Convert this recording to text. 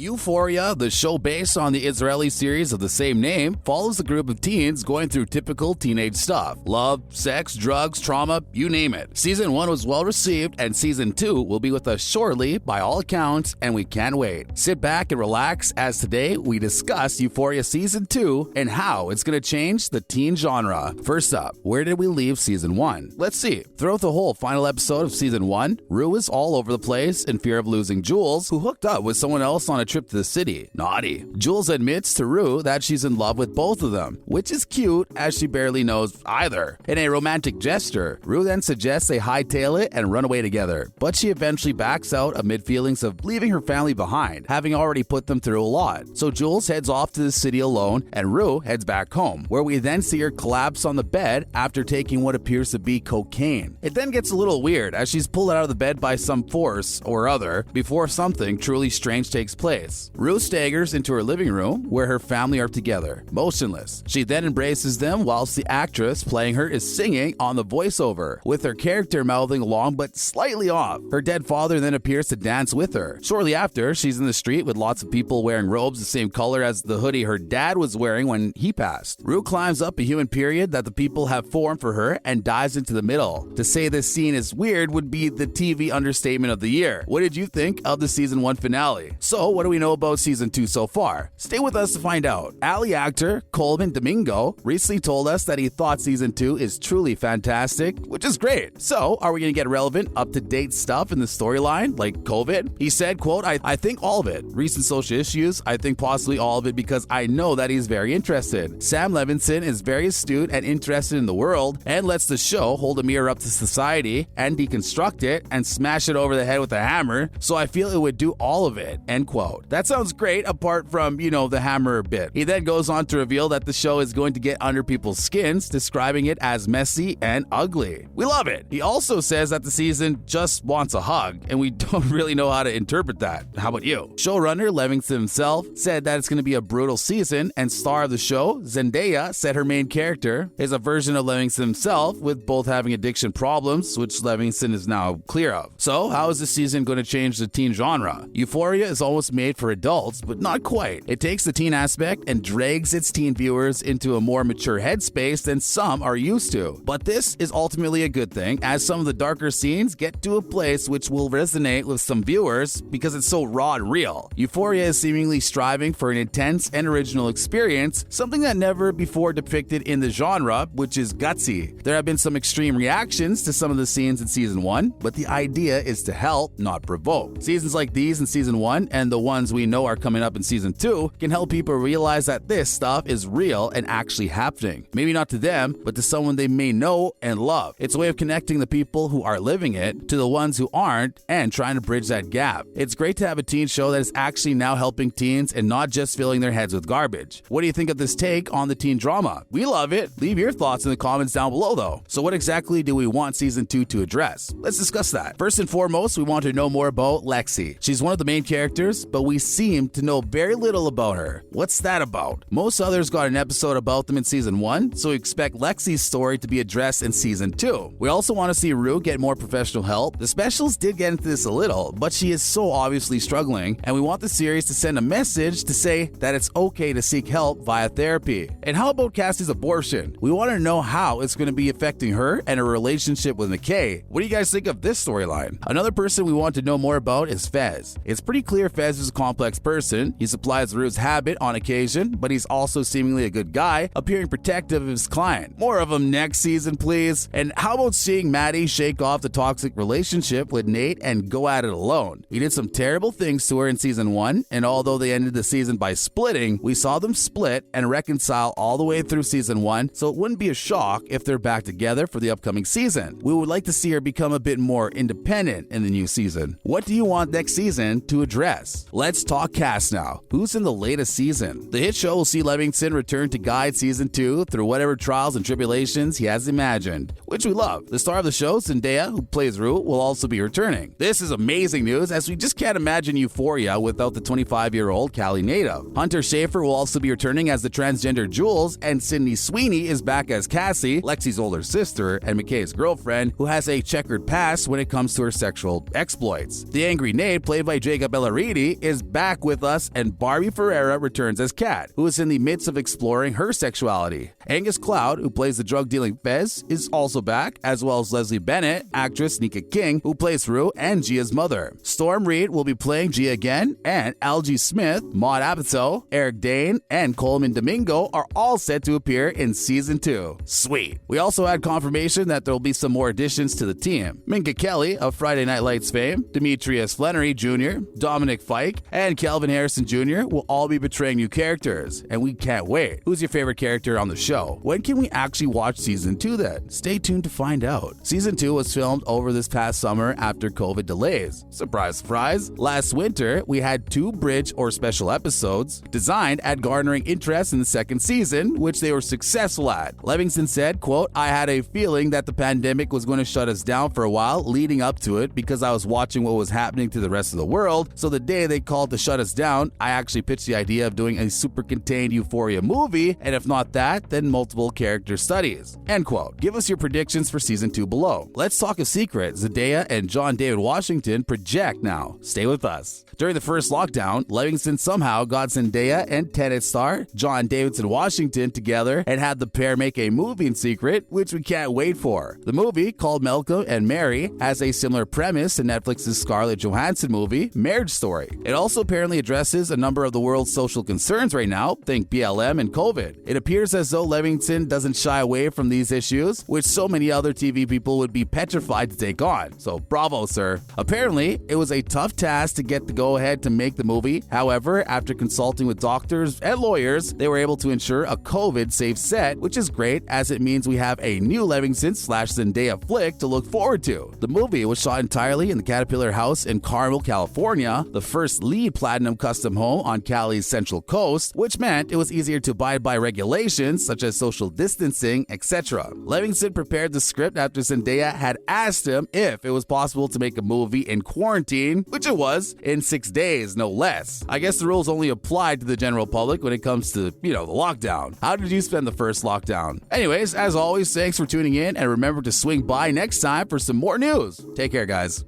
Euphoria, the show based on the Israeli series of the same name, follows a group of teens going through typical teenage stuff. Love, sex, drugs, trauma, you name it. Season 1 was well received, and Season 2 will be with us shortly by all accounts, and we can't wait. Sit back and relax as today we discuss Euphoria Season 2 and how it's going to change the teen genre. First up, where did we leave Season 1? Let's see. Throughout the whole final episode of Season 1, Rue is all over the place in fear of losing Jules, who hooked up with someone else on a trip to the city. Naughty. Jules admits to Rue that she's in love with both of them, which is cute as she barely knows either. In a romantic gesture, Rue then suggests they hightail it and run away together, but she eventually backs out amid feelings of leaving her family behind, having already put them through a lot. So Jules heads off to the city alone and Rue heads back home, where we then see her collapse on the bed after taking what appears to be cocaine. It then gets a little weird as she's pulled out of the bed by some force or other before something truly strange takes place. Rue staggers into her living room where her family are together, motionless. She then embraces them whilst the actress playing her is singing on the voiceover, with her character mouthing along but slightly off. Her dead father then appears to dance with her. Shortly after, she's in the street with lots of people wearing robes the same color as the hoodie her dad was wearing when he passed. Rue climbs up a human period that the people have formed for her and dives into the middle. To say this scene is weird would be the TV understatement of the year. What did you think of the Season 1 finale? So, what do we know about Season 2 so far? Stay with us to find out. Alley actor Coleman Domingo recently told us that he thought Season 2 is truly fantastic, which is great. So, are we going to get relevant, up-to-date stuff in the storyline, like COVID? He said, quote, I think all of it. Recent social issues, I think possibly all of it because I know that he's very interested. Sam Levinson is very astute and interested in the world and lets the show hold a mirror up to society and deconstruct it and smash it over the head with a hammer, so I feel it would do all of it, end quote. That sounds great apart from, the hammer bit. He then goes on to reveal that the show is going to get under people's skins, describing it as messy and ugly. We love it. He also says that the season just wants a hug, and we don't really know how to interpret that. How about you? Showrunner Levinson himself said that it's going to be a brutal season, and star of the show, Zendaya, said her main character is a version of Levinson himself, with both having addiction problems, which Levinson is now clear of. So, how is this season going to change the teen genre? Euphoria is almost made for adults, but not quite. It takes the teen aspect and drags its teen viewers into a more mature headspace than some are used to. But this is ultimately a good thing, as some of the darker scenes get to a place which will resonate with some viewers because it's so raw and real. Euphoria is seemingly striving for an intense and original experience, something that never before depicted in the genre, which is gutsy. There have been some extreme reactions to some of the scenes in Season 1, but the idea is to help, not provoke. Seasons like these in Season 1 and the ones we know are coming up in Season 2 can help people realize that this stuff is real and actually happening. Maybe not to them, but to someone they may know and love. It's a way of connecting the people who are living it to the ones who aren't and trying to bridge that gap. It's great to have a teen show that is actually now helping teens and not just filling their heads with garbage. What do you think of this take on the teen drama? We love it. Leave your thoughts in the comments down below though. So what exactly do we want Season 2 to address? Let's discuss that. First and foremost, we want to know more about Lexi. She's one of the main characters, but we seem to know very little about her. What's that about? Most others got an episode about them in Season 1, so we expect Lexi's story to be addressed in Season 2. We also want to see Rue get more professional help. The specials did get into this a little, but she is so obviously struggling, and we want the series to send a message to say that it's okay to seek help via therapy. And how about Cassie's abortion? We want to know how it's going to be affecting her and her relationship with McKay. What do you guys think of this storyline? Another person we want to know more about is Fez. It's pretty clear Fez is a complex person. He supplies Rue's habit on occasion, but he's also seemingly a good guy, appearing protective of his client. More of him next season, please. And how about seeing Maddie shake off the toxic relationship with Nate and go at it alone? He did some terrible things to her in Season 1, and although they ended the season by splitting, we saw them split and reconcile all the way through Season 1, so it wouldn't be a shock if they're back together for the upcoming season. We would like to see her become a bit more independent in the new season. What do you want next season to address? Let's talk cast now. Who's in the latest season? The hit show will see Levinson return to guide Season 2 through whatever trials and tribulations he has imagined, which we love. The star of the show, Zendaya, who plays Rue, will also be returning. This is amazing news, as we just can't imagine Euphoria without the 25-year-old Cali native. Hunter Schafer will also be returning as the transgender Jules, and Sydney Sweeney is back as Cassie, Lexi's older sister and McKay's girlfriend, who has a checkered past when it comes to her sexual exploits. The angry Nate, played by Jacob Elordi, is back with us, and Barbie Ferreira returns as Kat, who is in the midst of exploring her sexuality. Angus Cloud, who plays the drug-dealing Fez, is also back, as well as Leslie Bennett, actress Nika King, who plays Rue and Gia's mother. Storm Reed will be playing Gia again, and Algie Smith, Maud Apatow, Eric Dane, and Coleman Domingo are all set to appear in Season 2. Sweet. We also had confirmation that there will be some more additions to the team. Minka Kelly of Friday Night Lights fame, Demetrius Flannery Jr., Dominic Fike, and Calvin Harrison Jr. will all be portraying new characters, and we can't wait. Who's your favorite character on the show? When can we actually watch Season 2 then? Stay tuned to find out. Season 2 was filmed over this past summer after COVID delays. Surprise, surprise. Last winter, we had 2 bridge or special episodes designed at garnering interest in the second season, which they were successful at. Levinson said, quote, "I had a feeling that the pandemic was going to shut us down for a while leading up to it because I was watching what was happening to the rest of the world. So the day they called to shut us down, I actually pitched the idea of doing a super contained Euphoria movie, and if not that, then multiple character studies." End quote. Give us your predictions for Season 2 below. Let's talk a secret. Zendaya and John David Washington project now. Stay with us. During the first lockdown, Livingston somehow got Zendaya and Tenet star John Davidson Washington together and had the pair make a movie in secret, which we can't wait for. The movie, called Malcolm and Mary, has a similar premise to Netflix's Scarlett Johansson movie, Marriage Story. It also apparently addresses a number of the world's social concerns right now, think BLM and COVID. It appears as though Livingston doesn't shy away from these issues, which so many other TV people would be petrified to take on. So bravo, sir. Apparently, it was a tough task to get the go-ahead to make the movie. However, after consulting with doctors and lawyers, they were able to ensure a COVID-safe set, which is great as it means we have a new Livingston/Zendaya flick to look forward to. The movie was shot entirely in the Caterpillar House in Carmel, California, the first LEED Platinum custom home on Cali's Central Coast, which meant it was easier to abide by regulations such as social distancing, etc. Livingston prepared the script after Zendaya had asked him if it was possible to make a movie in quarantine, which it was, in 6 days, no less. I guess the rules only apply to the general public when it comes to, the lockdown. How did you spend the first lockdown? Anyways, as always, thanks for tuning in, and remember to swing by next time for some more news. Take care, guys.